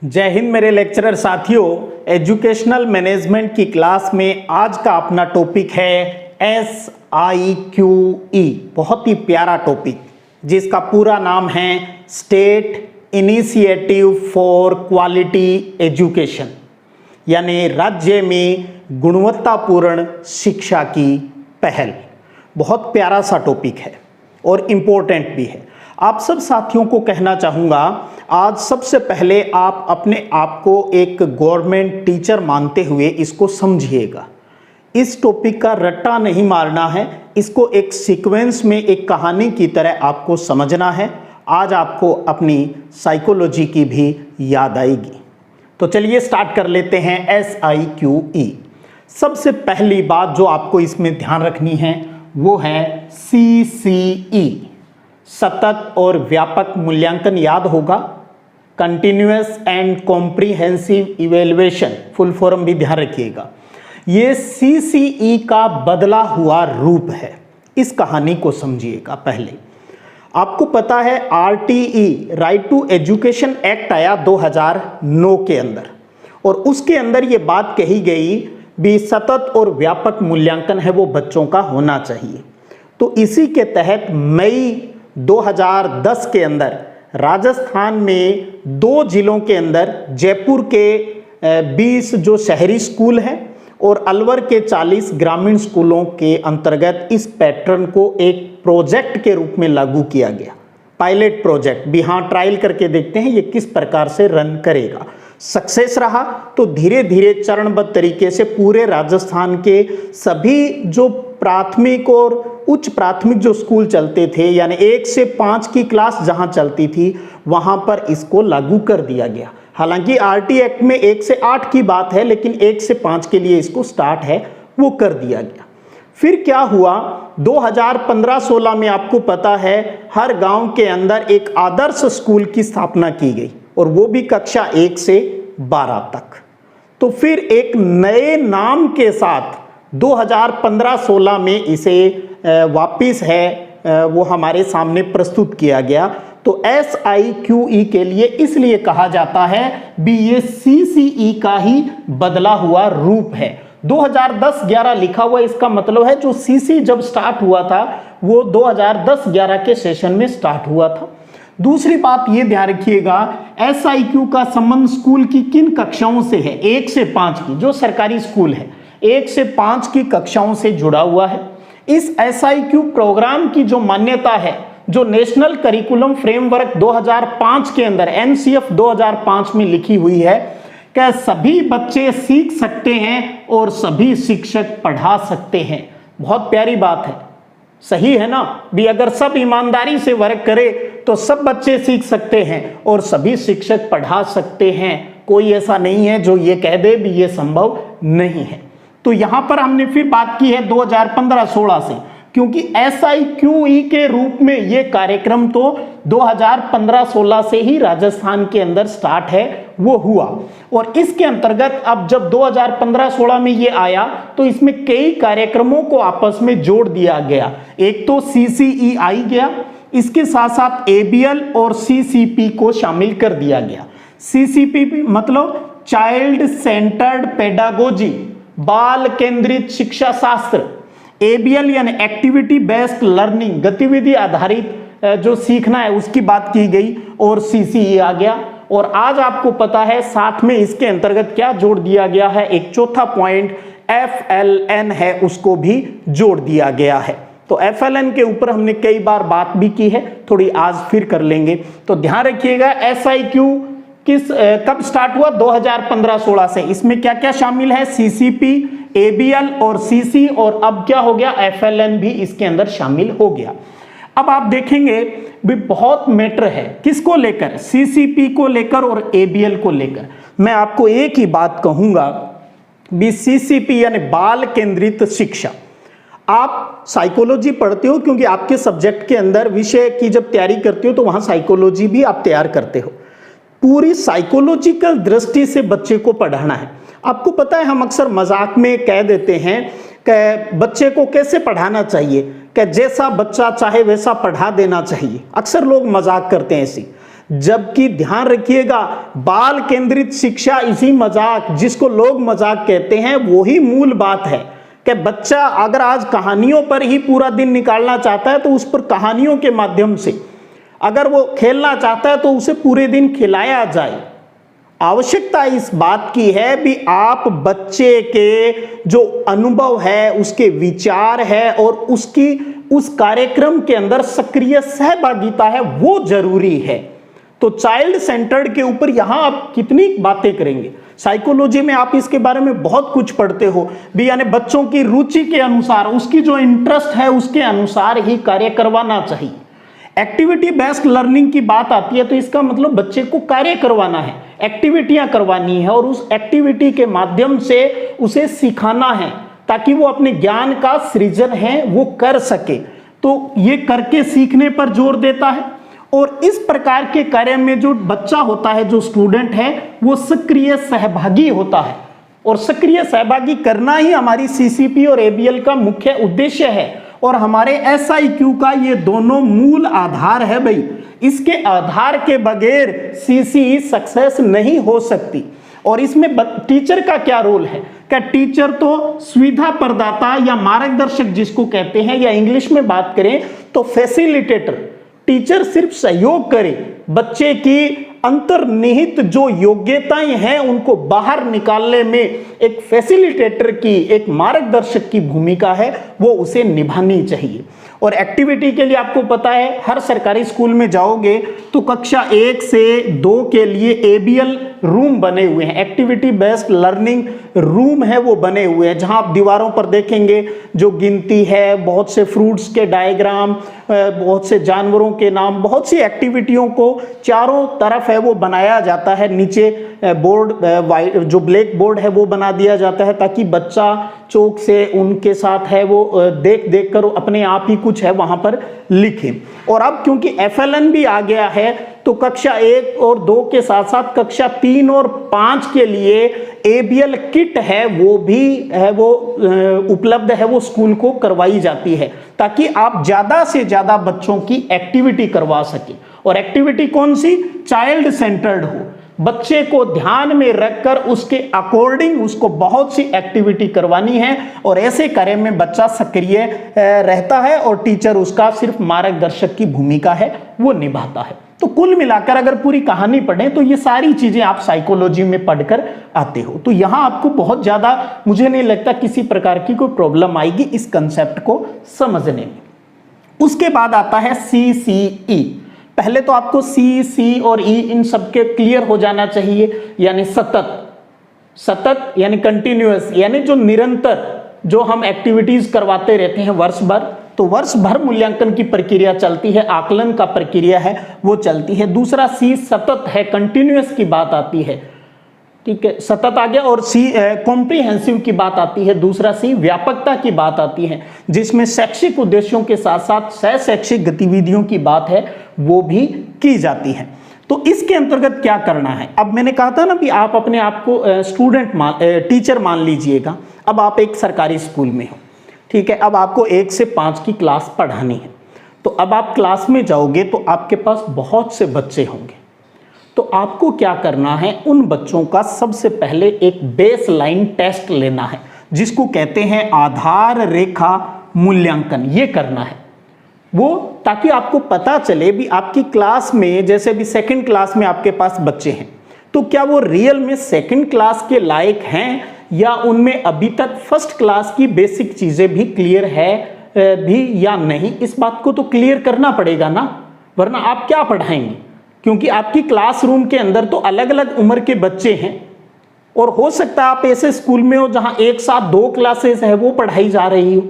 जय हिंद मेरे लेक्चरर साथियों। एजुकेशनल मैनेजमेंट की क्लास में आज का अपना टॉपिक है SIQE। बहुत ही प्यारा टॉपिक जिसका पूरा नाम है state initiative for quality education, यानी राज्य में गुणवत्तापूर्ण शिक्षा की पहल। बहुत प्यारा सा टॉपिक है और इम्पोर्टेंट भी है। आप सब साथियों को कहना चाहूँगा, आज सबसे पहले आप अपने आप को एक गवर्नमेंट टीचर मानते हुए इसको समझिएगा। इस टॉपिक का रट्टा नहीं मारना है, इसको एक सीक्वेंस में एक कहानी की तरह आपको समझना है। आज आपको अपनी साइकोलॉजी की भी याद आएगी। तो चलिए स्टार्ट कर लेते हैं SIQE। सबसे पहली बात जो आपको इसमें ध्यान रखनी है वो है CCE, सतत और व्यापक मूल्यांकन। याद होगा, continuous and comprehensive evaluation, full form भी ध्यान रखिएगा। ये CCE का बदला हुआ रूप है। इस कहानी को समझिएगा। पहले आपको पता है RTE, right to education act आया 2009 के अंदर, और उसके अंदर ये बात कही गई भी सतत और व्यापक मूल्यांकन है वो बच्चों का होना चाहिए। तो इसी के तहत मई 2010 के अंदर राजस्थान में 2 जिलों के अंदर, जयपुर के 20 जो शहरी स्कूल हैं और अलवर के 40 ग्रामीण स्कूलों के अंतर्गत इस पैटर्न को एक प्रोजेक्ट के रूप में लागू किया गया। पायलट प्रोजेक्ट भी, हाँ, ट्रायल करके देखते हैं ये किस प्रकार से रन करेगा। सक्सेस रहा तो धीरे धीरे चरणबद्ध तरीके से पूरे राजस्थान के सभी जो प्राथमिक और उच्च प्राथमिक जो स्कूल चलते थे, यानी 1 से 5 की क्लास जहां चलती थी वहां पर इसको लागू कर दिया गया। हालांकि RT एक्ट में 1 से 8 की बात है, लेकिन 1 से 5 के लिए इसको स्टार्ट है वो कर दिया गया। फिर क्या हुआ, 2015-16 में आपको पता है हर गांव के अंदर एक आदर्श स्कूल की स्थापना की गई, और वो भी कक्षा 1 से 12 तक। तो फिर एक नए नाम के साथ 2015-16 में इसे वापिस है वो हमारे सामने प्रस्तुत किया गया। तो SIQE के लिए इसलिए कहा जाता है भी ये CCE का ही बदला हुआ रूप है। 2010-11 लिखा हुआ, इसका मतलब है जो CC जब स्टार्ट हुआ था वो 2010-11 के सेशन में स्टार्ट हुआ था। दूसरी बात ये ध्यान रखिएगा, SIQ का संबंध स्कूल की किन कक्षाओं से है? 1 से 5 की, जो सरकारी स्कूल है 1 से 5 की कक्षाओं से जुड़ा हुआ है। इस SIQ प्रोग्राम की जो मान्यता है, जो नेशनल करिकुलम फ्रेमवर्क 2005 के अंदर NCF 2005 में लिखी हुई है कि सभी बच्चे सीख सकते हैं और सभी शिक्षक पढ़ा सकते हैं। बहुत प्यारी बात है, सही है ना भी? अगर सब ईमानदारी से वर्क करे तो सब बच्चे सीख सकते हैं और सभी शिक्षक पढ़ा सकते हैं। कोई ऐसा नहीं है जो ये कह दे भी ये संभव नहीं है। तो यहां पर हमने फिर बात की है 2015-16 से, क्योंकि SIQE के रूप में ये कार्यक्रम तो 2015-16 से ही राजस्थान के अंदर स्टार्ट है वो हुआ। और इसके अंतर्गत अब जब 2015-16 में ये आया तो इसमें कई कार्यक्रमों को आपस में जोड़ दिया गया। एक तो CCE आई गया, इसके साथ साथ ABL और CCP को शामिल कर दिया गया। CCP मतलब चाइल्ड सेंटर्ड पेडागोजी, बाल केंद्रित शिक्षा शास्त्र। ABL यानी एक्टिविटी बेस्ड लर्निंग, गतिविधि आधारित जो सीखना है उसकी बात की गई, और CCE आ गया। और आज आपको पता है साथ में इसके अंतर्गत क्या जोड़ दिया गया है, एक चौथा पॉइंट FLN है, उसको भी जोड़ दिया गया है। तो FLN के ऊपर हमने कई बार बात भी की है, थोड़ी आज फिर कर लेंगे। तो ध्यान रखिएगा SIQ कब स्टार्ट हुआ? 2015-16 से। इसमें क्या क्या शामिल है? CCP, ABL और CC, और अब क्या हो गया, FLN भी इसके अंदर शामिल हो गया। अब आप देखेंगे भी बहुत मैटर है किसको लेकर, CCP को लेकर और ABL को लेकर। मैं आपको एक ही बात कहूंगा भी CCP यानी बाल केंद्रित शिक्षा। आप साइकोलॉजी पढ़ते हो क्योंकि आपके सब्जेक्ट के अंदर विषय की जब तैयारी करते हो तो वहां साइकोलॉजी भी आप तैयार करते हो। पूरी साइकोलॉजिकल दृष्टि से बच्चे को पढ़ाना है। आपको पता है हम अक्सर मजाक में कह देते हैं कि बच्चे को कैसे पढ़ाना चाहिए, कि जैसा बच्चा चाहे वैसा पढ़ा देना चाहिए। अक्सर लोग मजाक करते हैं ऐसी। जबकि ध्यान रखिएगा, बाल केंद्रित शिक्षा इसी मजाक, जिसको लोग मजाक कहते हैं, वही मूल बात है कि बच्चा अगर आज कहानियों पर ही पूरा दिन निकालना चाहता है तो उस पर कहानियों के माध्यम से, अगर वो खेलना चाहता है तो उसे पूरे दिन खिलाया जाए। आवश्यकता इस बात की है भी आप बच्चे के जो अनुभव है, उसके विचार है और उसकी उस कार्यक्रम के अंदर सक्रिय सहभागिता है, वो जरूरी है। तो चाइल्ड सेंटर्ड के ऊपर यहां आप कितनी बातें करेंगे। साइकोलॉजी में आप इसके बारे में बहुत कुछ पढ़ते हो भी, यानी बच्चों की रुचि के अनुसार, उसकी जो इंटरेस्ट है उसके अनुसार ही कार्य करवाना चाहिए। एक्टिविटी बेस्ड लर्निंग की बात आती है तो इसका मतलब बच्चे को कार्य करवाना है, एक्टिविटियां करवानी है और उस एक्टिविटी के माध्यम से उसे सिखाना है ताकि वो अपने ज्ञान का सृजन है वो कर सके। तो ये करके सीखने पर जोर देता है और इस प्रकार के कार्य में जो बच्चा होता है, जो स्टूडेंट है, वो सक्रिय सहभागी होता है और सक्रिय सहभागी करना ही हमारी सीसीपी और एबीएल का मुख्य उद्देश्य है और हमारे एसआईक्यू का ये दोनों मूल आधार है भाई। इसके आधार के बगैर सीसी सक्सेस नहीं हो सकती। और इसमें टीचर का क्या रोल है? क्या टीचर तो सुविधा प्रदाता या मार्गदर्शक जिसको कहते हैं, या इंग्लिश में बात करें तो फैसिलिटेटर। टीचर सिर्फ सहयोग करे, बच्चे की अंतर्निहित जो योग्यताएं हैं उनको बाहर निकालने में एक फैसिलिटेटर की, एक मार्गदर्शक की भूमिका है, वो उसे निभानी चाहिए। और एक्टिविटी के लिए आपको पता है, हर सरकारी स्कूल में जाओगे तो कक्षा 1 से 2 के लिए एबीएल रूम बने हुए हैं, एक्टिविटी बेस्ड लर्निंग रूम है वो बने हुए हैं, जहां आप दीवारों पर देखेंगे जो गिनती है, बहुत से फ्रूट्स के डायग्राम, बहुत से जानवरों के नाम, बहुत सी एक्टिविटियों को चारों तरफ है वो बनाया जाता है। नीचे बोर्ड जो ब्लैक बोर्ड है वो बना दिया जाता है ताकि बच्चा चौक से उनके साथ है वो देख देख कर अपने आप ही कुछ है वहां पर लिखे। और अब क्योंकि एफएलएन भी आ गया है तो कक्षा 1 और 2 के साथ साथ कक्षा 3 और 5 के लिए एबीएल किट है वो भी है वो उपलब्ध है, वो स्कूल को करवाई जाती है ताकि आप ज्यादा से ज्यादा बच्चों की एक्टिविटी करवा सके। और एक्टिविटी कौन सी? चाइल्ड सेंटर्ड हो, बच्चे को ध्यान में रखकर उसके अकॉर्डिंग उसको बहुत सी एक्टिविटी करवानी है और ऐसे कार्य में बच्चा सक्रिय रहता है और टीचर उसका सिर्फ मार्गदर्शक की भूमिका है वो निभाता है। तो कुल मिलाकर अगर पूरी कहानी पढ़ें तो ये सारी चीजें आप साइकोलॉजी में पढ़कर आते हो, तो यहां आपको बहुत ज्यादा मुझे नहीं लगता किसी प्रकार की कोई प्रॉब्लम आएगी इस कंसेप्ट को समझने में। उसके बाद आता है CCE। पहले तो आपको C, C और E इन सबके क्लियर हो जाना चाहिए, यानी सतत यानी कंटिन्यूअस, यानी जो निरंतर जो हम एक्टिविटीज करवाते रहते हैं वर्ष भर, तो वर्ष भर मूल्यांकन की प्रक्रिया चलती है, आकलन का प्रक्रिया है वो चलती है। दूसरा C सतत है, कंटिन्यूअस की बात आती है, ठीक है, सतत आ गया। और C कॉम्प्रिहेंसिव की बात आती है। दूसरा C व्यापकता की बात आती है, जिसमें शैक्षिक उद्देश्यों के साथ साथ सह शैक्षिक गतिविधियों की बात है वो भी की जाती है। तो इसके अंतर्गत क्या करना है? अब मैंने कहा था ना कि आप अपने आप को टीचर मान लीजिएगा। अब आप एक सरकारी स्कूल में हो, ठीक है, अब आपको 1 से 5 की क्लास पढ़ानी है। तो अब आप क्लास में जाओगे तो आपके पास बहुत से बच्चे होंगे, तो आपको क्या करना है? उन बच्चों का सबसे पहले एक बेसलाइन टेस्ट लेना है, जिसको कहते हैं आधार रेखा मूल्यांकन। ये करना है वो, ताकि आपको पता चले भी आपकी क्लास में, जैसे भी सेकंड क्लास में आपके पास बच्चे हैं, तो क्या वो रियल में सेकंड क्लास के लायक हैं या उनमें अभी तक फर्स्ट क्लास की बेसिक चीजें भी क्लियर है भी या नहीं। इस बात को तो क्लियर करना पड़ेगा ना, वरना आप क्या पढ़ाएंगे? क्योंकि आपकी क्लासरूम के अंदर तो अलग अलग उम्र के बच्चे हैं और हो सकता है आप ऐसे स्कूल में हो जहां एक साथ 2 क्लासेस है वो पढ़ाई जा रही हो,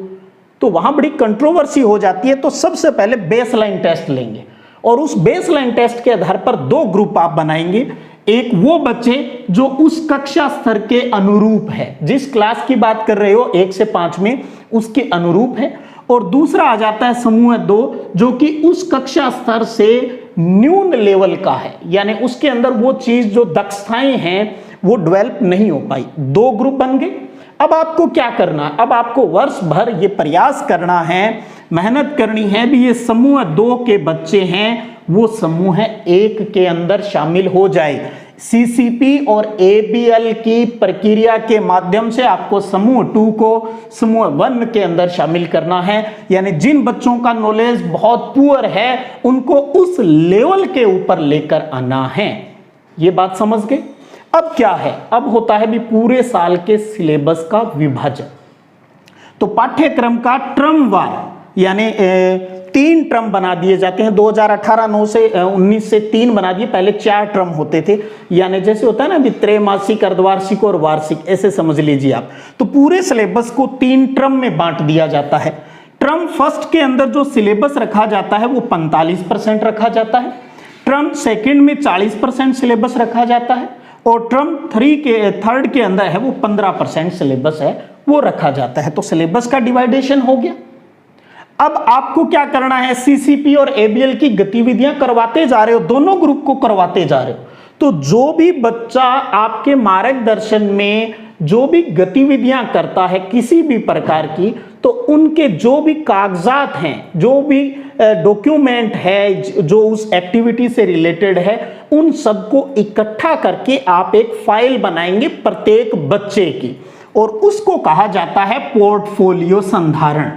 तो वहां बड़ी कंट्रोवर्सी हो जाती है। तो सबसे पहले बेसलाइन टेस्ट लेंगे और उस बेसलाइन टेस्ट के आधार पर 2 ग्रुप आप बनाएंगे। एक वो बच्चे जो उस कक्षा स्तर के अनुरूप है, जिस क्लास की बात कर रहे हो 1 से 5 में उसके अनुरूप है, और दूसरा आ जाता है समूह 2 जो कि उस कक्षा स्तर से न्यून लेवल का है, यानी उसके अंदर वो चीज जो दक्षताएं हैं वो डेवलप नहीं हो पाई। 2 ग्रुप बन गए। अब आपको क्या करना है, अब आपको वर्ष भर ये प्रयास करना है, मेहनत करनी है भी ये समूह 2 के बच्चे हैं वो समूह 1 के अंदर शामिल हो जाए। सीसीपी और एबीएल की प्रक्रिया के माध्यम से आपको समूह 2 को समूह 1 के अंदर शामिल करना है। यानी जिन बच्चों का नॉलेज बहुत पुअर है उनको उस लेवल के ऊपर लेकर आना है। ये बात समझ गए। अब क्या है, अब होता है भी पूरे साल के सिलेबस का विभाजन। तो पाठ्यक्रम का ट्रम वार यानी 3 ट्रम बना दिए जाते हैं। 2018-9 से 19 से 3 बना दिए, पहले 4 ट्रम होते थे। यानी जैसे होता है ना भी त्रैमासिक, अर्धवार्षिक और वार्षिक, ऐसे समझ लीजिए आप। तो पूरे सिलेबस को 3 ट्रम में बांट दिया जाता है। ट्रम फर्स्ट के अंदर जो सिलेबस रखा जाता है वो 45% रखा जाता है। ट्रम सेकंड में 40% सिलेबस रखा जाता है और ट्रम थर्ड के अंदर है वो 15% सिलेबस है वो रखा जाता है। तो सिलेबस का डिवाइडेशन हो गया। अब आपको क्या करना है, सीसीपी और एबीएल की गतिविधियां करवाते जा रहे हो, दोनों ग्रुप को करवाते जा रहे हो। तो जो भी बच्चा आपके मार्गदर्शन में जो भी गतिविधियां करता है किसी भी प्रकार की, तो उनके जो भी कागजात हैं, जो भी डॉक्यूमेंट है जो उस एक्टिविटी से रिलेटेड है, उन सबको इकट्ठा करके आप एक फाइल बनाएंगे प्रत्येक बच्चे की, और उसको कहा जाता है पोर्टफोलियो संधारण।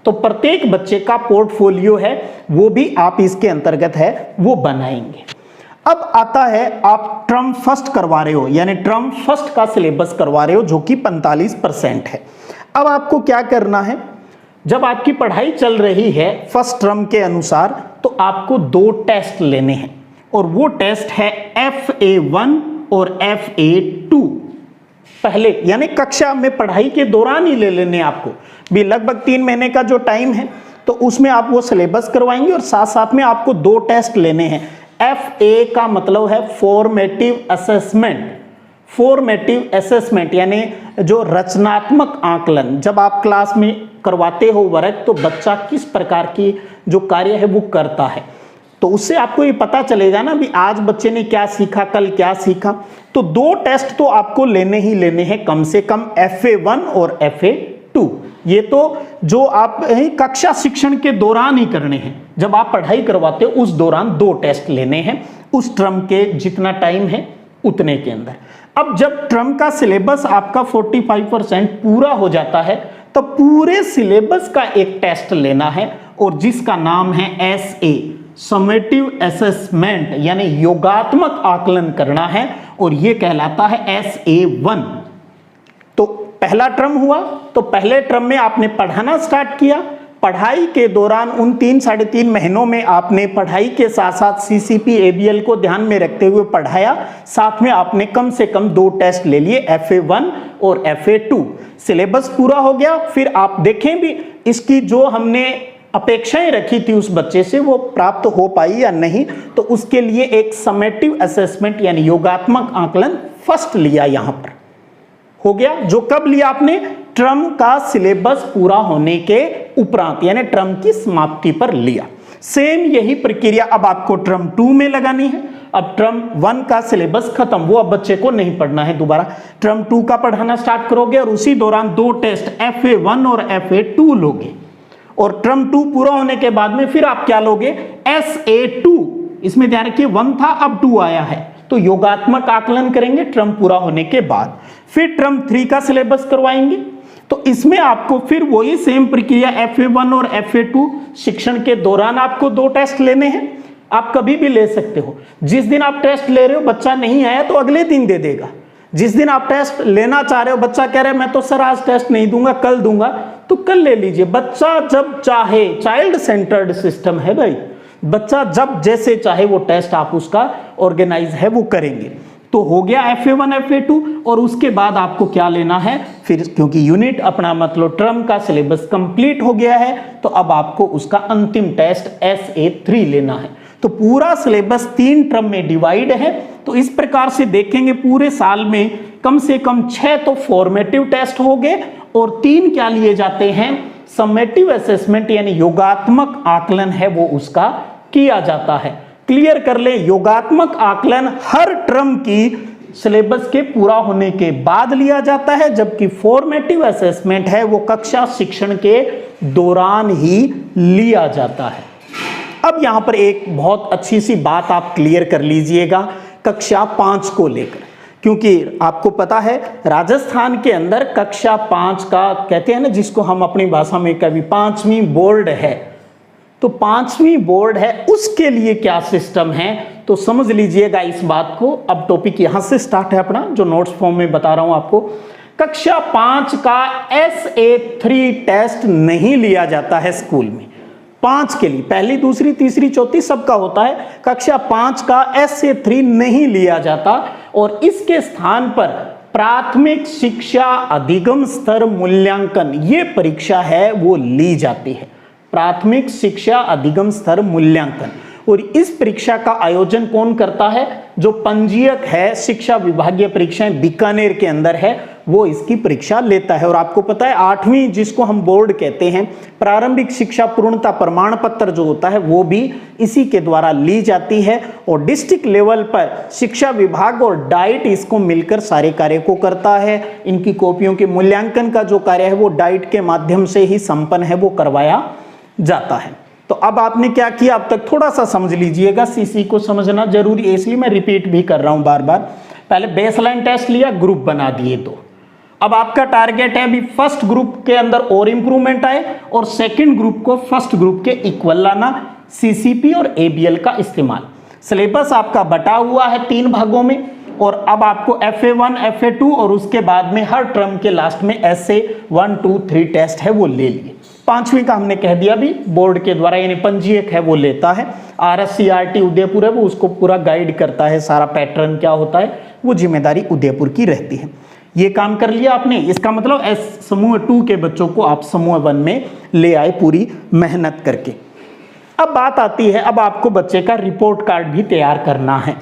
तो प्रत्येक बच्चे का पोर्टफोलियो है वो भी आप इसके अंतर्गत है वो बनाएंगे। अब आता है आप ट्रम फर्स्ट करवा रहे हो, यानी ट्रम फर्स्ट का सिलेबस करवा रहे हो जो कि 45% है। अब आपको क्या करना है, जब आपकी पढ़ाई चल रही है फर्स्ट ट्रम के अनुसार, तो आपको 2 टेस्ट लेने हैं और वो टेस्ट है FA1 और FA2। पहले यानी कक्षा में पढ़ाई के दौरान ही ले लेने आपको भी, लगभग 3 महीने का जो टाइम है तो उसमें आप वो सिलेबस करवाएंगे और साथ साथ में आपको 2 टेस्ट लेने हैं। FA का मतलब है फॉर्मेटिव असेसमेंट। फॉर्मेटिव असेसमेंट यानी जो रचनात्मक आकलन, जब आप क्लास में करवाते हो वर्क तो बच्चा किस प्रकार की जो कार्य है वो करता है, तो उससे आपको ये पता चलेगा ना भी आज बच्चे ने क्या सीखा, कल क्या सीखा। तो 2 टेस्ट तो आपको लेने ही लेने हैं, कम से कम FA1 और FA2। ये तो जो आप कक्षा शिक्षण के दौरान ही करने हैं, जब आप पढ़ाई करवाते हो उस दौरान 2 टेस्ट लेने हैं, उस ट्रम के जितना टाइम है उतने के अंदर। अब जब ट्रम का सिलेबस आपका 45% पूरा हो जाता है तो पूरे सिलेबस का एक टेस्ट लेना है और जिसका नाम है SA, समेटिव असेसमेंट, यानी योगात्मक आकलन करना है और यह कहलाता है SA1। तो पहला ट्रम हुआ, तो पहले ट्रम में आपने पढ़ाना स्टार्ट किया। पढ़ाई के दौरान उन 3-3.5 महीनों में आपने पढ़ाई के साथ साथ सीसीपी एबीएल को ध्यान में रखते हुए पढ़ाया, साथ में आपने कम से कम 2 टेस्ट ले लिए, FA1 और FA2। सिलेबस पूरा हो गया। फिर आप देखें भी इसकी जो हमने अपेक्षाएं रखी थी उस बच्चे से वो प्राप्त हो पाई या नहीं, तो उसके लिए एक समेटिव असेसमेंट यानी योगात्मक आकलन फर्स्ट लिया, यहां पर हो गया। जो कब लिया आपने, ट्रम का सिलेबस पूरा होने के उपरांत, यानी ट्रम की समाप्ति पर लिया। सेम यही प्रक्रिया अब आपको ट्रम 2 में लगानी है। अब ट्रम 1 का सिलेबस खत्म, वो अब बच्चे को नहीं पढ़ना है दोबारा, ट्रम 2 का पढ़ाना स्टार्ट करोगे और उसी दौरान 2 टेस्ट FA1 और FA2 लोगे। और ट्रम 2 पूरा होने के बाद में फिर आप क्या लोगे, SA2। इसमें ध्यान रखिए 1 था अब 2 आया है, तो योगात्मक आकलन करेंगे ट्रम पूरा होने के बाद। फिर ट्रम 3 का सिलेबस करवाएंगे, तो इसमें आपको फिर वही सेम प्रक्रिया FA1 और FA2 शिक्षण के दौरान आपको 2 टेस्ट लेने हैं। आप कभी भी ले सकते हो, जिस दिन आप टेस्ट ले रहे हो बच्चा नहीं आया तो अगले दिन दे देगा। जिस दिन आप टेस्ट लेना चाह रहे हो, बच्चा कह रहे हैं मैं तो सर आज टेस्ट नहीं दूंगा कल दूंगा, तो कल ले लीजिए। बच्चा जब चाहे, चाइल्ड सेंटर्ड सिस्टम है भाई, बच्चा जब जैसे चाहे वो टेस्ट आप उसका ऑर्गेनाइज है वो करेंगे। तो हो गया FA1 FA2 और उसके बाद आपको क्या लेना है फिर, क्योंकि यूनिट अपना मतलब ट्रम का सिलेबस कंप्लीट हो गया है, तो अब आपको उसका अंतिम टेस्ट SA3 लेना है। तो पूरा सिलेबस 3 ट्रम में डिवाइड है। तो इस प्रकार से देखेंगे पूरे साल में कम से कम 6 तो फॉर्मेटिव टेस्ट हो गए और 3 क्या लिए जाते हैं, समेटिव असेसमेंट यानी योगात्मक आकलन है वो उसका किया जाता है। क्लियर कर ले, योगात्मक आकलन हर ट्रम की सिलेबस के पूरा होने के बाद लिया जाता है, जबकि फॉर्मेटिव असेसमेंट है वो कक्षा शिक्षण के दौरान ही लिया जाता है। अब यहां पर एक बहुत अच्छी सी बात आप क्लियर कर लीजिएगा कक्षा 5 को लेकर, क्योंकि आपको पता है राजस्थान के अंदर कक्षा 5 का कहते हैं ना, जिसको हम अपनी भाषा में कभी 5वीं बोर्ड है, तो 5वीं बोर्ड है उसके लिए क्या सिस्टम है, तो समझ लीजिएगा इस बात को। अब टॉपिक यहां से स्टार्ट है अपना, जो नोट्स फॉर्म में बता रहा हूं आपको। कक्षा 5 का SA3 टेस्ट नहीं लिया जाता है स्कूल में। 5 के लिए, पहली दूसरी तीसरी चौथी सबका होता है, कक्षा 5 का SA3 नहीं लिया जाता, और इसके स्थान पर प्राथमिक शिक्षा अधिगम स्तर मूल्यांकन ये परीक्षा है वो ली जाती है। प्राथमिक शिक्षा अधिगम स्तर मूल्यांकन, और इस परीक्षा का आयोजन कौन करता है, जो पंजीयक है शिक्षा विभागीय परीक्षाएं बीकानेर के अंदर है, वो इसकी परीक्षा लेता है। और आपको पता है 8वीं जिसको हम बोर्ड कहते हैं, प्रारंभिक शिक्षा पूर्णता प्रमाण पत्र जो होता है वो भी इसी के द्वारा ली जाती है, और डिस्ट्रिक्ट लेवल पर शिक्षा विभाग और डाइट इसको मिलकर सारे कार्य को करता है। इनकी कॉपियों के मूल्यांकन का जो कार्य है वो डाइट के माध्यम से ही संपन्न है, वो करवाया जाता है। तो अब आपने क्या किया, अब तक थोड़ा सा समझ लीजिएगा, सीसी को समझना जरूरी है, इसलिए मैं रिपीट भी कर रहा हूं बार बार। पहले बेसलाइन टेस्ट लिया, ग्रुप बना दिए दो। अब आपका टारगेट है अभी फर्स्ट ग्रुप के अंदर और इंप्रूवमेंट आए, और सेकंड ग्रुप को फर्स्ट ग्रुप के इक्वल लाना, सीसीपी और एबीएल का इस्तेमाल। सिलेबस आपका बटा हुआ है 3 भागों में, और अब आपको FA1 FA2 और उसके बाद में हर टर्म के लास्ट में SA 1 2 3 टेस्ट है वो ले लिए। 5वीं का हमने कह दिया भी बोर्ड के द्वारा, यानी पंजीयक है वो लेता है। RSCRT उदयपुर है वो उसको पूरा गाइड करता है, सारा पैटर्न क्या होता है वो जिम्मेदारी उदयपुर की रहती है। ये काम कर लिया आपने, इसका मतलब समूह 2 के बच्चों को आप समूह 1 में ले आए पूरी मेहनत करके। अब बात आती है, अब आपको बच्चे का रिपोर्ट कार्ड भी तैयार करना है।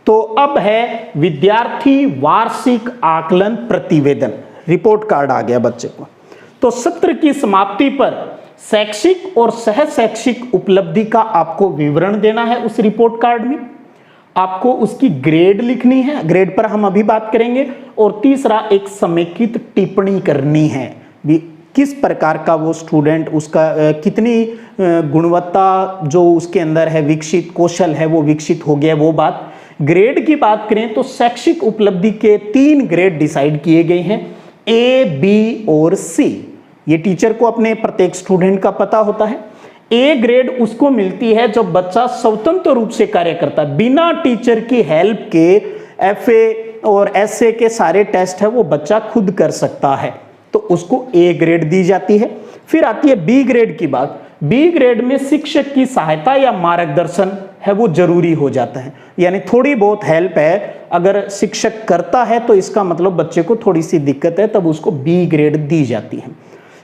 तो अब है विद्यार्थी वार्षिक आकलन प्रतिवेदन, रिपोर्ट कार्ड आ गया बच्चे को। तो सत्र की समाप्ति पर शैक्षिक और सह शैक्षिक उपलब्धि का आपको विवरण देना है उस रिपोर्ट कार्ड में। आपको उसकी ग्रेड लिखनी है, ग्रेड पर हम अभी बात करेंगे। और तीसरा, एक समेकित टिप्पणी करनी है, किस प्रकार का वो स्टूडेंट, उसका कितनी गुणवत्ता जो उसके अंदर है, विकसित कौशल है वो विकसित हो गया, वो बात। ग्रेड की बात करें तो शैक्षिक उपलब्धि के 3 ग्रेड डिसाइड किए गए हैं, A, B और C। ये टीचर को अपने प्रत्येक स्टूडेंट का पता होता है। A ग्रेड उसको मिलती है जब बच्चा स्वतंत्र रूप से कार्य करता है, बिना टीचर की हेल्प के FA और SA के सारे टेस्ट है वो बच्चा खुद कर सकता है, तो उसको A ग्रेड दी जाती है। फिर आती है B ग्रेड की बात। B ग्रेड में शिक्षक की सहायता या मार्गदर्शन है वो जरूरी हो जाता है, यानी थोड़ी बहुत हेल्प है अगर शिक्षक करता है तो इसका मतलब बच्चे को थोड़ी सी दिक्कत है, तब उसको B ग्रेड दी जाती है।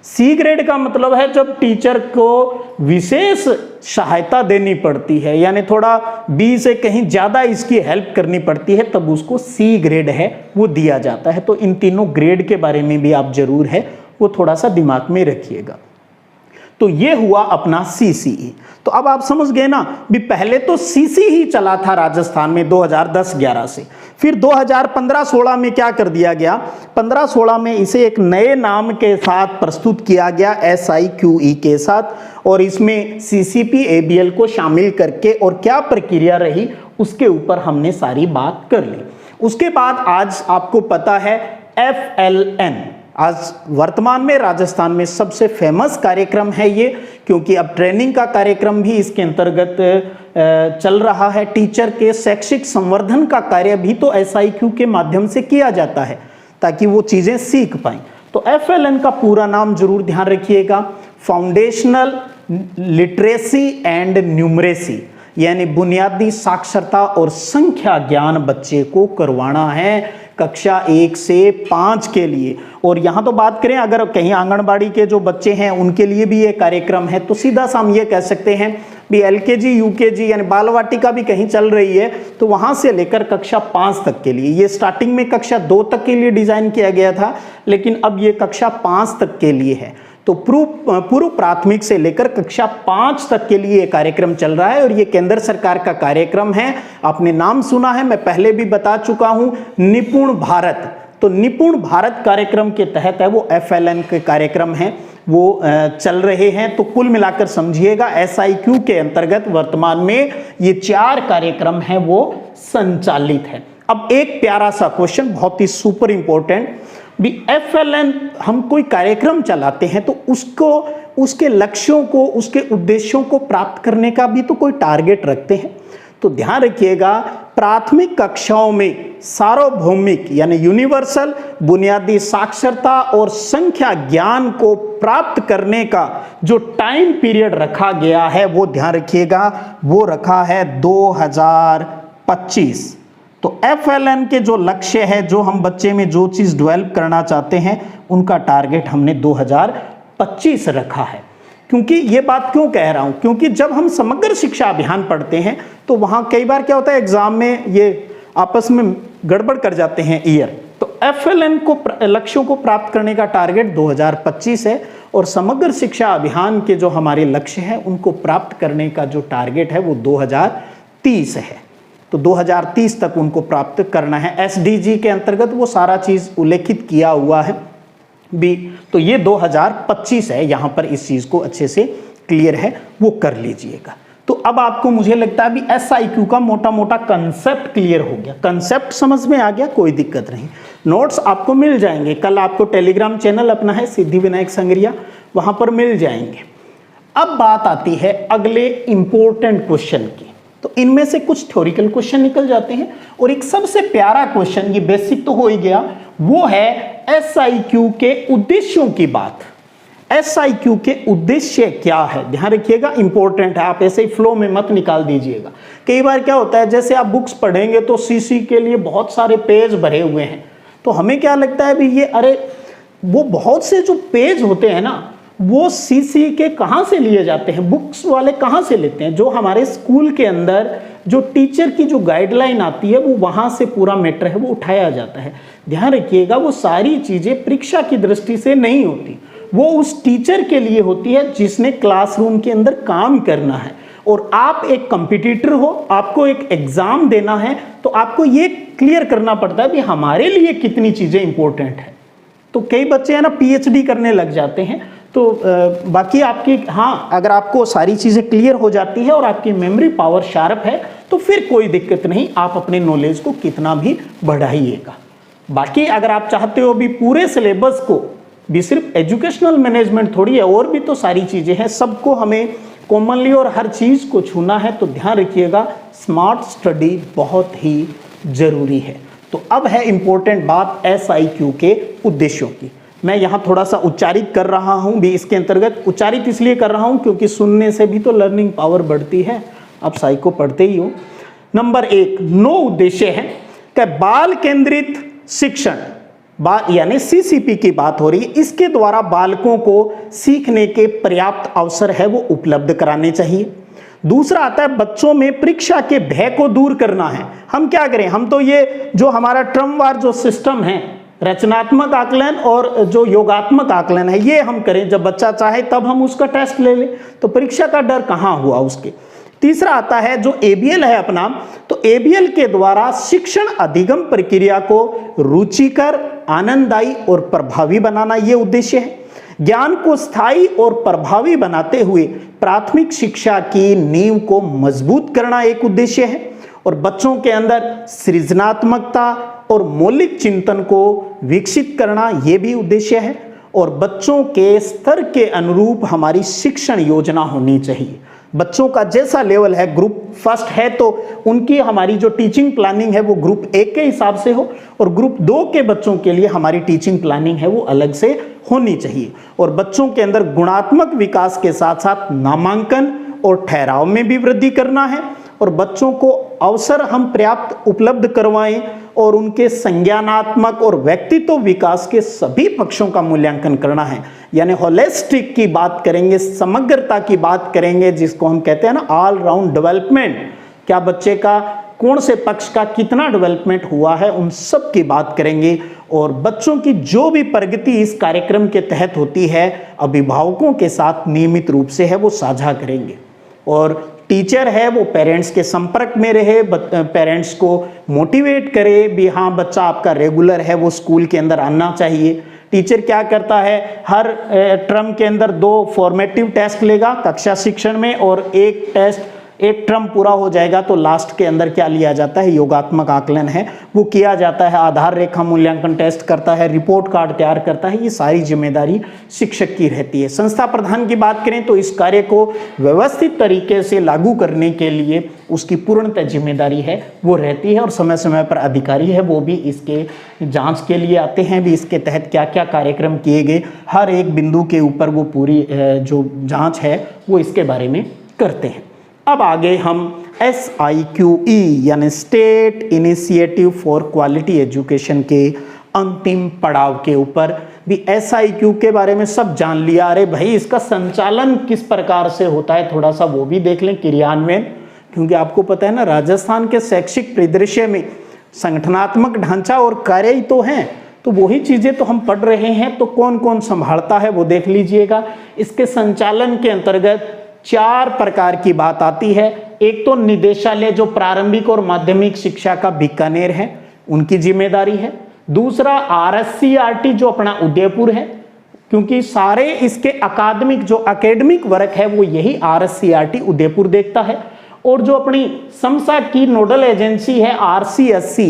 C ग्रेड का मतलब है जब टीचर को विशेष सहायता देनी पड़ती है, यानी थोड़ा B से कहीं ज्यादा इसकी हेल्प करनी पड़ती है, तब उसको C ग्रेड है वो दिया जाता है। तो इन तीनों ग्रेड के बारे में भी आप जरूर है वो थोड़ा सा दिमाग में रखिएगा। तो ये हुआ अपना CCE। तो अब आप समझ गए ना भी, पहले तो CC ही चला था राजस्थान में 2010-11 से, फिर 2015-16 में क्या कर दिया गया, 15-16 में इसे एक नए नाम के साथ प्रस्तुत किया गया SIQE के साथ, और इसमें CCP ABL को शामिल करके और क्या प्रक्रिया रही उसके ऊपर हमने सारी बात कर ली। उसके बाद आज आपको पता है FLN, आज वर्तमान में राजस्थान में सबसे फेमस कार्यक्रम है ये, क्योंकि अब ट्रेनिंग का कार्यक्रम भी इसके अंतर्गत चल रहा है। टीचर के शैक्षिक संवर्धन का कार्य भी तो SIQ के माध्यम से किया जाता है ताकि वो चीजें सीख पाएं। तो FLN का पूरा नाम जरूर ध्यान रखिएगा, फाउंडेशनल लिटरेसी एंड न्यूमरेसी, यानी बुनियादी साक्षरता और संख्या ज्ञान बच्चे को करवाना है कक्षा 1 से 5 के लिए। और यहाँ तो बात करें अगर कहीं आंगनबाड़ी के जो बच्चे हैं उनके लिए भी ये कार्यक्रम है, तो सीधा सा हम ये कह सकते हैं भी LKG UKG यानी बाल वाटिका भी कहीं चल रही है, तो वहाँ से लेकर कक्षा 5 तक के लिए। ये स्टार्टिंग में कक्षा 2 तक के लिए डिज़ाइन किया गया था, लेकिन अब ये कक्षा 5 तक के लिए है। तो पूर्व प्राथमिक से लेकर कक्षा 5 तक के लिए ये कार्यक्रम चल रहा है और ये केंद्र सरकार का कार्यक्रम है। आपने नाम सुना है, मैं पहले भी बता चुका हूं, निपुण भारत। तो निपुण भारत कार्यक्रम के तहत है वो FLN के कार्यक्रम हैं वो चल रहे हैं। तो कुल मिलाकर समझिएगा SIQ के अंतर्गत वर्तमान में ये 4 कार्यक्रम हैं वो संचालित है। अब एक प्यारा सा क्वेश्चन, बहुत ही सुपर इंपॉर्टेंट, भी FLN हम कोई कार्यक्रम चलाते हैं तो उसको, उसके लक्ष्यों को, उसके उद्देश्यों को प्राप्त करने का भी तो कोई टारगेट रखते हैं। तो ध्यान रखिएगा, प्राथमिक कक्षाओं में सार्वभौमिक यानी यूनिवर्सल बुनियादी साक्षरता और संख्या ज्ञान को प्राप्त करने का जो टाइम पीरियड रखा गया है वो ध्यान रखिएगा, वो रखा है 2025। तो FLN के जो लक्ष्य है, जो हम बच्चे में जो चीज डेवलप करना चाहते हैं, उनका टारगेट हमने 2025 रखा है। क्योंकि ये बात क्यों कह रहा हूं, क्योंकि जब हम समग्र शिक्षा अभियान पढ़ते हैं तो वहां कई बार क्या होता है, एग्जाम में ये आपस में गड़बड़ कर जाते हैं ईयर। तो FLN को लक्ष्यों को प्राप्त करने का टारगेट 2025 है और समग्र शिक्षा अभियान के जो हमारे लक्ष्य हैं उनको प्राप्त करने का जो टारगेट है वो 2030 है। तो 2030 तक उनको प्राप्त करना है। SDG के अंतर्गत वो सारा चीज उल्लेखित किया हुआ है भी। तो ये 2025 है, यहां पर इस चीज को अच्छे से क्लियर है, वो कर लीजिएगा। तो अब आपको मुझे लगता है अभी SIQ का मोटा मोटा कंसेप्ट क्लियर हो गया, कंसेप्ट समझ में आ गया, कोई दिक्कत नहीं। नोट्स आपको मिल जाएंगे, कल आपको टेलीग्राम चैनल अपना है सिद्धि विनायक संगरिया, वहां पर मिल जाएंगे। अब बात आती है अगले इंपॉर्टेंट क्वेश्चन की। तो इनमें से कुछ थ्योरिकल क्वेश्चन निकल जाते हैं और एक सबसे प्यारा क्वेश्चन, ये बेसिक तो हो ही गया, वो है SIQ के उद्देश्यों की बात। SIQ के उद्देश्य क्या है, ध्यान रखिएगा, इंपॉर्टेंट है, आप ऐसे ही फ्लो में मत निकाल दीजिएगा। कई बार क्या होता है, जैसे आप बुक्स पढ़ेंगे तो CC के लिए बहुत सारे पेज भरे हुए हैं, तो हमें क्या लगता है भी ये, अरे वो बहुत से जो पेज होते हैं ना, वो CC के कहाँ से लिए जाते हैं, बुक्स वाले कहाँ से लेते हैं? जो हमारे स्कूल के अंदर जो टीचर की जो गाइडलाइन आती है वो वहाँ से पूरा मैटर है वो उठाया जाता है। ध्यान रखिएगा, वो सारी चीज़ें परीक्षा की दृष्टि से नहीं होती, वो उस टीचर के लिए होती है जिसने क्लासरूम के अंदर काम करना है। और आप एक कंपटीटर हो, आपको एक एग्जाम देना है, तो आपको ये क्लियर करना पड़ता है कि हमारे लिए कितनी चीज़ें इंपॉर्टेंट है। तो कई बच्चे हैं ना PhD करने लग जाते हैं। तो बाकी आपकी, हाँ, अगर आपको सारी चीज़ें क्लियर हो जाती है और आपकी मेमोरी पावर शार्प है तो फिर कोई दिक्कत नहीं, आप अपने नॉलेज को कितना भी बढ़ाइएगा। बाकी अगर आप चाहते हो भी पूरे सिलेबस को, भी सिर्फ एजुकेशनल मैनेजमेंट थोड़ी है, और भी तो सारी चीज़ें हैं, सबको हमें कॉमनली और हर चीज़ को छूना है, तो ध्यान रखिएगा स्मार्ट स्टडी बहुत ही ज़रूरी है। तो अब है इंपॉर्टेंट बात SIQ के उद्देश्यों की। मैं यहाँ थोड़ा सा उच्चारित कर रहा हूँ भी, इसके अंतर्गत उच्चारित इसलिए कर रहा हूँ क्योंकि सुनने से भी तो लर्निंग पावर बढ़ती है, आप साइको पढ़ते ही हो। नंबर 1, 9 उद्देश्य है कि बाल केंद्रित शिक्षण, यानी CCP की बात हो रही है, इसके द्वारा बालकों को सीखने के पर्याप्त अवसर है वो उपलब्ध कराने चाहिए। दूसरा आता है बच्चों में परीक्षा के भय को दूर करना है। हम क्या करें, हम तो ये जो हमारा ट्रमवार जो सिस्टम है, रचनात्मक आकलन और जो योगात्मक आकलन है, ये हम करें। जब बच्चा चाहे तब हम उसका टेस्ट ले लें, तो परीक्षा का डर कहाँ हुआ उसके। तीसरा आता है जो ABL है अपना, तो ABL के द्वारा शिक्षण अधिगम प्रक्रिया को रुचिकर, आनंददायी और प्रभावी बनाना, ये उद्देश्य है। ज्ञान को स्थायी और प्रभावी बनाते हुए प्राथमिक शिक्षा की नींव को मजबूत करना एक उद्देश्य है। और बच्चों के अंदर सृजनात्मकता और मौलिक चिंतन को विकसित करना, ये भी उद्देश्य है। और बच्चों के स्तर के अनुरूप हमारी शिक्षण योजना होनी चाहिए। बच्चों का जैसा लेवल है, ग्रुप फर्स्ट है तो उनकी हमारी जो टीचिंग प्लानिंग है वो ग्रुप 1 के हिसाब से हो, और ग्रुप 2 के बच्चों के लिए हमारी टीचिंग प्लानिंग है वो अलग से होनी चाहिए। और बच्चों के अंदर गुणात्मक विकास के साथ साथ नामांकन और ठहराव में भी वृद्धि करना है। और बच्चों को अवसर हम पर्याप्त उपलब्ध करवाएं और उनके संज्ञानात्मक और व्यक्तित्व विकास के सभी पक्षों का मूल्यांकन करना है। यानी होलिस्टिक की बात करेंगे, समग्रता की बात करेंगे, जिसको हम कहते हैं ना ऑल राउंड डेवलपमेंट। क्या बच्चे का कौन से पक्ष का कितना डेवलपमेंट हुआ है, उन सब की बात करेंगे। और बच्चों की जो भी प्रगति इस कार्यक्रम के तहत होती है, अभिभावकों के साथ नियमित रूप से है वो साझा करेंगे। और टीचर है वो पेरेंट्स के संपर्क में रहे, पेरेंट्स को मोटिवेट करे भी हाँ बच्चा आपका रेगुलर है, वो स्कूल के अंदर आना चाहिए। टीचर क्या करता है, हर टर्म के अंदर 2 फॉर्मेटिव टेस्ट लेगा कक्षा शिक्षण में, और एक टर्म पूरा हो जाएगा तो लास्ट के अंदर क्या लिया जाता है, योगात्मक आकलन है वो किया जाता है, आधार रेखा मूल्यांकन टेस्ट करता है, रिपोर्ट कार्ड तैयार करता है। ये सारी जिम्मेदारी शिक्षक की रहती है। संस्था प्रधान की बात करें तो इस कार्य को व्यवस्थित तरीके से लागू करने के लिए उसकी पूर्णतः जिम्मेदारी है वो रहती है, और समय समय पर अधिकारी है वो भी इसके जांच के लिए आते हैं, भी इसके तहत क्या क्या कार्यक्रम किए गए, हर एक बिंदु के ऊपर वो पूरी जो जांच है वो इसके बारे में करते हैं। अब आगे हम SIQE यानी state initiative for quality education के अंतिम पड़ाव के ऊपर भी SIQ के बारे में सब जान लिया। अरे भाई इसका संचालन किस प्रकार से होता है थोड़ा सा वो भी देख लें, क्रियान्वयन, क्योंकि आपको पता है ना राजस्थान के शैक्षिक परिदृश्य में संगठनात्मक ढांचा और कार्य ही तो हैं, तो वही चीजें तो हम पढ़ रहे हैं, तो कौन कौन संभालता है वो देख लीजिएगा। इसके संचालन के अंतर्गत 4 प्रकार की बात आती है। एक तो निदेशालय जो प्रारंभिक और माध्यमिक शिक्षा का बीकानेर है उनकी जिम्मेदारी है। दूसरा RSCRT जो अपना उदयपुर है, क्योंकि सारे इसके एकेडमिक वर्क है वो यही RSCRT उदयपुर देखता है। और जो अपनी समसा की नोडल एजेंसी है RCSC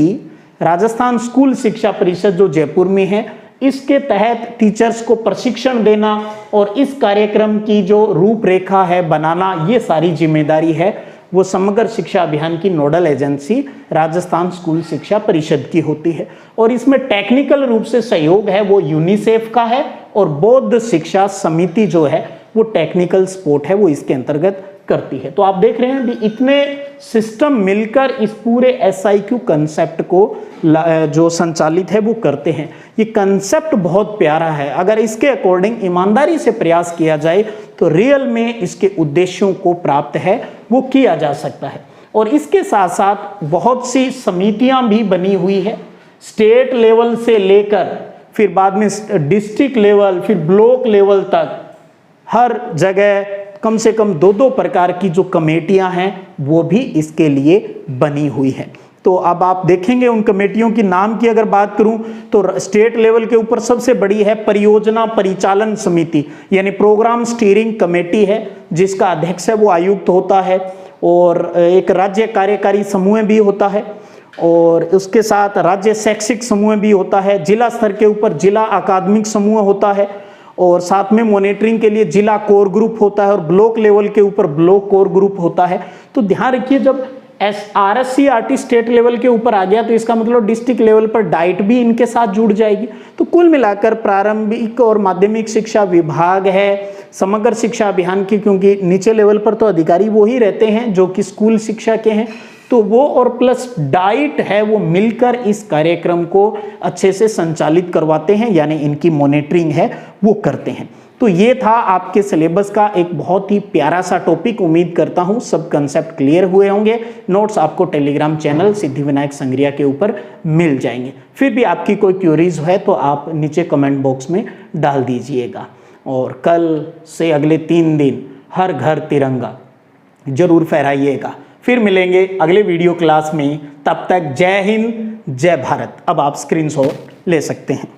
राजस्थान स्कूल शिक्षा परिषद जो जयपुर में है, इसके तहत टीचर्स को प्रशिक्षण देना और इस कार्यक्रम की जो रूपरेखा है बनाना, ये सारी जिम्मेदारी है वो समग्र शिक्षा अभियान की नोडल एजेंसी राजस्थान स्कूल शिक्षा परिषद की होती है। और इसमें टेक्निकल रूप से सहयोग है वो यूनिसेफ का है, और बौद्ध शिक्षा समिति जो है वो टेक्निकल सपोर्ट है वो इसके अंतर्गत करती है। तो आप देख रहे हैं भी इतने सिस्टम मिलकर इस पूरे SIQ कंसेप्ट को जो संचालित है वो करते हैं। ये कंसेप्ट बहुत प्यारा है, अगर इसके अकॉर्डिंग ईमानदारी से प्रयास किया जाए तो रियल में इसके उद्देश्यों को प्राप्त है वो किया जा सकता है। और इसके साथ साथ बहुत सी समितियां भी बनी हुई है, स्टेट लेवल से लेकर फिर बाद में डिस्ट्रिक्ट लेवल फिर ब्लॉक लेवल तक हर जगह कम से कम 2-2 प्रकार की जो कमेटियां हैं वो भी इसके लिए बनी हुई है। तो अब आप देखेंगे उन कमेटियों की नाम की अगर बात करूं तो स्टेट लेवल के ऊपर सबसे बड़ी है परियोजना परिचालन समिति यानी प्रोग्राम स्टीयरिंग कमेटी है, जिसका अध्यक्ष है वो आयुक्त होता है, और एक राज्य कार्यकारी समूह भी होता है, और उसके साथ राज्य शैक्षिक समूह भी होता है। जिला स्तर के ऊपर जिला अकादमिक समूह होता है, और साथ में मॉनिटरिंग के लिए जिला कोर ग्रुप होता है, और ब्लॉक लेवल के ऊपर ब्लॉक कोर ग्रुप होता है। तो ध्यान रखिए जब RSCRT स्टेट लेवल के ऊपर आ गया तो इसका मतलब डिस्ट्रिक्ट लेवल पर डाइट भी इनके साथ जुड़ जाएगी। तो कुल मिलाकर प्रारंभिक और माध्यमिक शिक्षा विभाग है समग्र शिक्षा अभियान की, क्योंकि नीचे लेवल पर तो अधिकारी वो ही रहते हैं जो कि स्कूल शिक्षा के हैं, तो वो और प्लस डाइट है वो मिलकर इस कार्यक्रम को अच्छे से संचालित करवाते हैं, यानी इनकी मॉनिटरिंग है वो करते हैं। तो ये था आपके सिलेबस का एक बहुत ही प्यारा सा टॉपिक। उम्मीद करता हूँ सब कंसेप्ट क्लियर हुए होंगे। नोट्स आपको टेलीग्राम चैनल सिद्धिविनायक संग्रिया के ऊपर मिल जाएंगे। फिर भी आपकी कोई क्यूरीज है तो आप नीचे कमेंट बॉक्स में डाल दीजिएगा। और कल से अगले 3 दिन हर घर तिरंगा जरूर फहराइएगा। फिर मिलेंगे अगले वीडियो क्लास में, तब तक जय हिंद जय भारत। अब आप स्क्रीनशॉट ले सकते हैं।